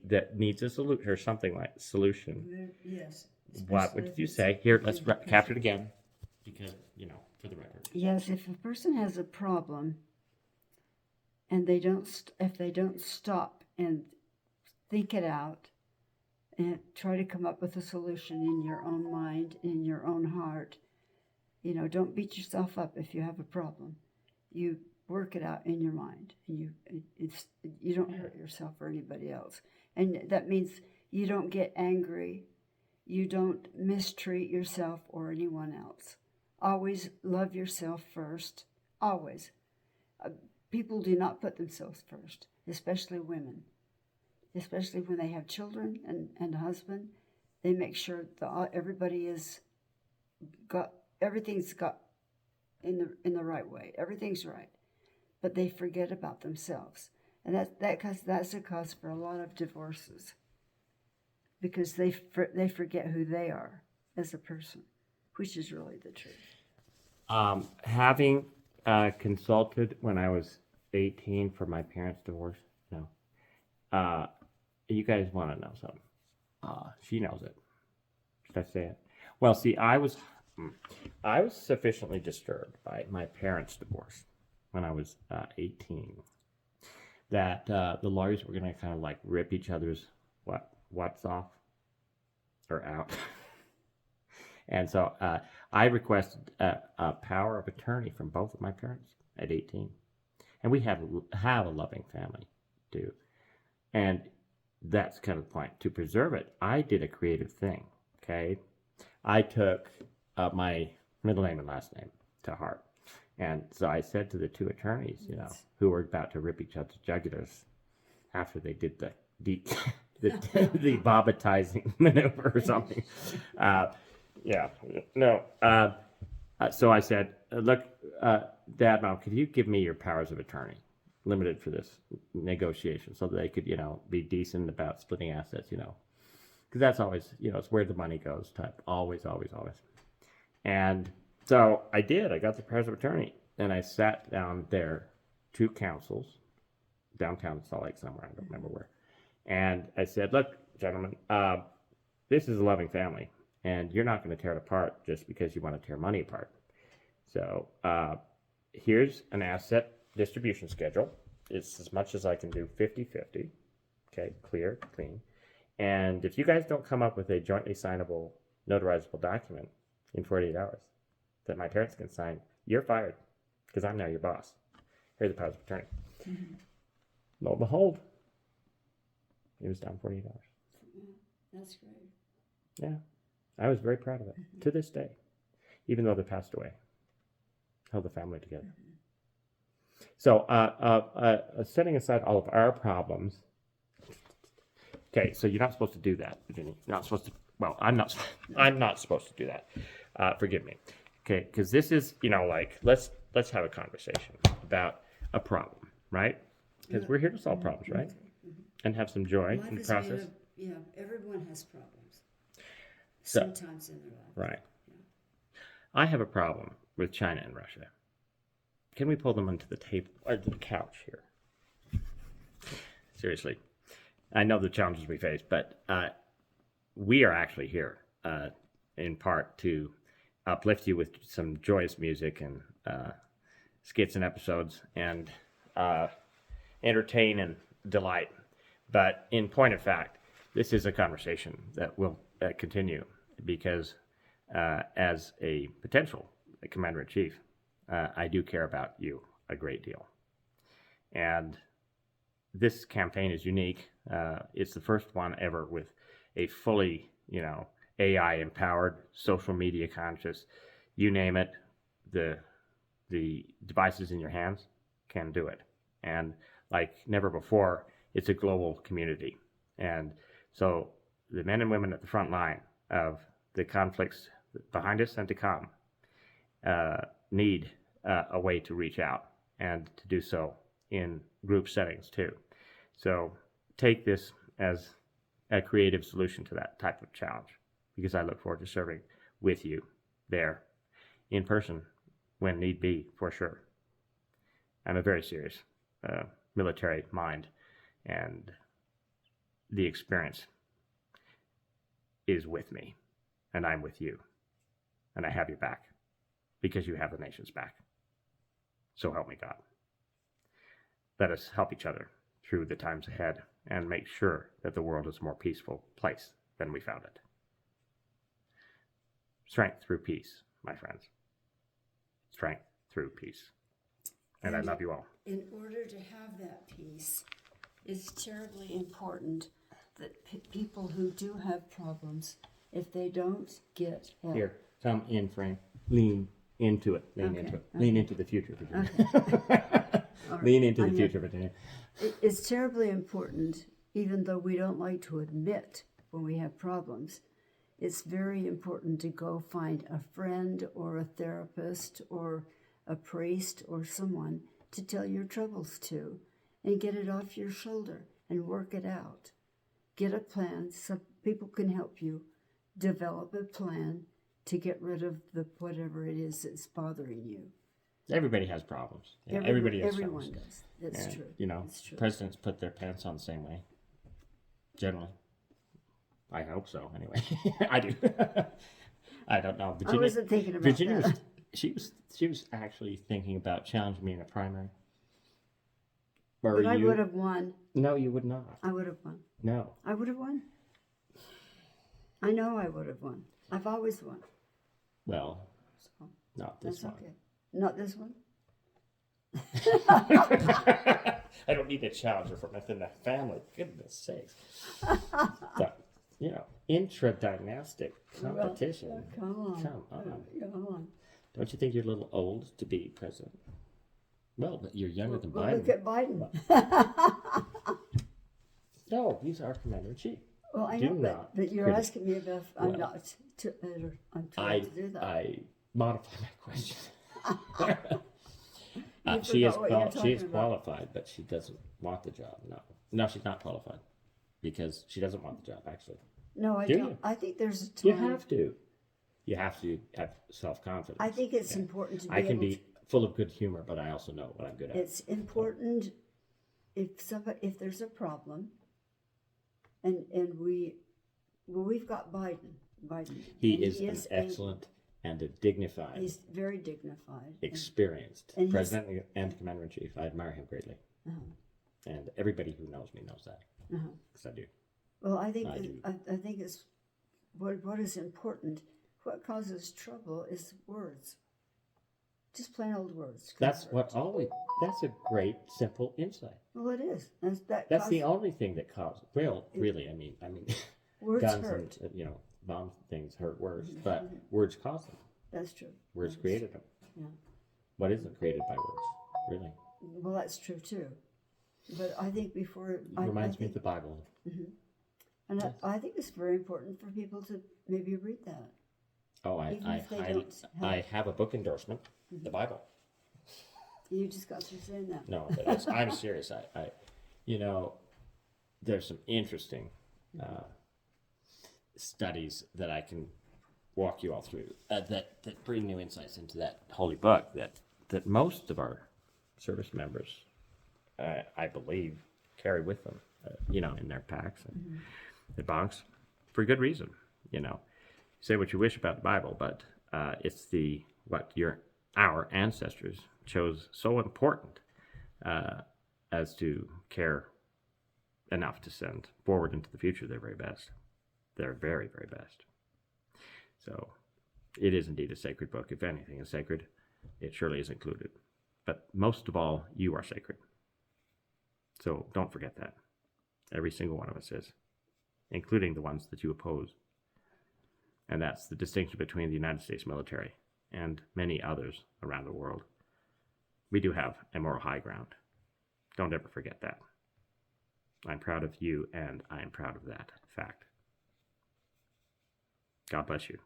that needs a solution or something like solution, Yes. what would you say? Here, let's capture it again, because for the record. Yes, if a person has a problem and if they don't stop and think it out and try to come up with a solution in your own mind, in your own heart, don't beat yourself up if you have a problem. You work it out in your mind, and you don't hurt yourself or anybody else. And that means you don't get angry, you don't mistreat yourself or anyone else. Always love yourself first. Always. People do not put themselves first, especially women. Especially when they have children and a husband, they make sure that everything's got in the right way. Everything's right, but they forget about themselves, and that's a cause for a lot of divorces, because they forget who they are as a person, which is really the truth. Having consulted when I was 18 for my parents' divorce, no. You guys want to know something? She knows it. Should I say it? Well, see, I was sufficiently disturbed by my parents' divorce when I was 18 that the lawyers were going to kind of like rip each other's what's off or out. And so I requested a power of attorney from both of my parents at 18. And we have a loving family, too. And that's kind of the point. To preserve it, I did a creative thing, okay? I took my middle name and last name to heart. And so I said to the two attorneys, who were about to rip each other's jugulars after they did the bobitizing maneuver or something. So I said, look, Dad, Mom, could you give me your powers of attorney, limited for this negotiation, so that they could, be decent about splitting assets, because that's always, it's where the money goes type, always. And so I did. I got the powers of attorney, and I sat down there, two councils, downtown Salt Lake somewhere, I don't remember where, and I said, look, gentlemen, this is a loving family, and you're not going to tear it apart just because you want to tear money apart. So here's an asset distribution schedule. It's as much as I can do, 50-50. Okay, clear, clean. And if you guys don't come up with a jointly signable, notarizable document in 48 hours that my parents can sign, you're fired, because I'm now your boss. Here's the powers of attorney. Mm-hmm. Lo and behold, it was done 48 hours. That's great. Yeah, I was very proud of it, to this day, even though they passed away. Held the family together. Mm-hmm. So setting aside all of our problems. Okay, so you're not supposed to do that, Virginia. You're not supposed to. Well, I'm not supposed to do that. Forgive me. Okay, because this is, let's have a conversation about a problem, right? Because we're here to solve problems, right? Mm-hmm. And have some joy in the process. Everyone has problems. Sometimes in their life. Right. Yeah. I have a problem with China and Russia. Can we pull them onto the table or the couch here? Seriously. I know the challenges we face, but we are actually here in part to uplift you with some joyous music and skits and episodes and entertain and delight. But in point of fact, this is a conversation that will continue because as a potential commander-in-chief, I do care about you a great deal. And this campaign is unique. It's the first one ever with a fully, AI-empowered, social media conscious, you name it, the devices in your hands can do it. And like never before, it's a global community. And so the men and women at the front line of the conflicts behind us and to come need a way to reach out and to do so in group settings too. So take this as a creative solution to that type of challenge, because I look forward to serving with you there in person when need be, for sure. I'm a very serious military mind, and the experience is with me, and I'm with you, and I have your back because you have the nation's back. So help me God. Let us help each other through the times ahead and make sure that the world is a more peaceful place than we found it. Strength through peace, my friends. Strength through peace. And I love you all. In order to have that peace, it's terribly important that people who do have problems, if they don't get help. Here, come in, Frank. Lean into it. Lean Okay, into it. okay. Lean into the future, Virginia. All right, Lean into the I'm future, Virginia. It's terribly important, even though we don't like to admit when we have problems. It's very important to go find a friend or a therapist or a priest or someone to tell your troubles to and get it off your shoulder and work it out. Get a plan so people can help you develop a plan to get rid of the whatever it is that's bothering you. Everybody has problems. Yeah, everybody has everyone problems. does. That's And, true. You know, That's true. presidents put their pants on the same way. Generally. I hope so, anyway. I do. I don't know. I wasn't thinking about Virginia that. she was actually thinking about challenging me in a primary. But I would have won. No, you would not. I would have won. No. I would have won. I know I would have won. I've always won. Well, So not this that's one. okay. Not this one? I don't need a challenger from within the family. Goodness sakes. So, you know, intra-dynastic competition. Well, come on. Come on. Come on. Don't you think you're a little old to be president? Well, but you're younger than Well, Biden. look at Biden. No, he's our commander-in-chief. Well, I Do know, not but you're critic- asking me about. I'm Well, not. I'm trying to do that. I modify my question. You She is forgot what you're she is talking about. qualified, but she doesn't want the job. No, she's not qualified because she doesn't want the job. Actually, No, I Do don't. you? I think there's a time. you have to. You have to have self-confidence. I think it's important to be I can able be full of good humor, but I also know what I'm good at. It's important if there's a problem, and we've got Biden. He and is an excellent and a dignified, He's very dignified. experienced and he's- president and commander-in-chief. I admire him greatly, and everybody who knows me knows that because I do. Well, I think I do. I think it's what is important. What causes trouble is words. Just plain old words. That's That's a great simple insight. Well, it is. That's the only thing that causes. Well, really, I mean, words guns hurt. and bomb things hurt words, but words cause them. That's true. Words created them. Yeah. What isn't created by words, really? Well, that's true too. But I think before It reminds me think, of the Bible. and I think it's very important for people to maybe read that. Oh, Even if they don't I have a book endorsement, the Bible. You just got through saying that. No, but I'm serious. There's some interesting studies that I can walk you all through that bring new insights into that holy book that most of our service members, I believe, carry with them, in their packs and their bunks for good reason. Say what you wish about the Bible, but it's our ancestors chose so important as to care enough to send forward into the future their very best. Their very, very best. So it is indeed a sacred book. If anything is sacred, it surely is included. But most of all, you are sacred. So don't forget that. Every single one of us is, including the ones that you oppose. And that's the distinction between the United States military and many others around the world. We do have a moral high ground. Don't ever forget that. I'm proud of you, and I am proud of that fact. God bless you.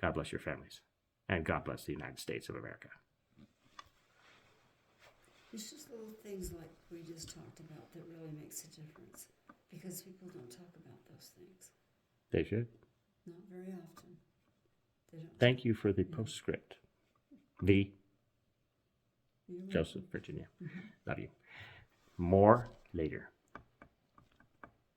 God bless your families. And God bless the United States of America. It's just little things like we just talked about that really makes a difference. Because people don't talk about those things. They should. Not very often. They don't. Thank you for the postscript. V. You're welcome. Joseph, Virginia. Love you. More later.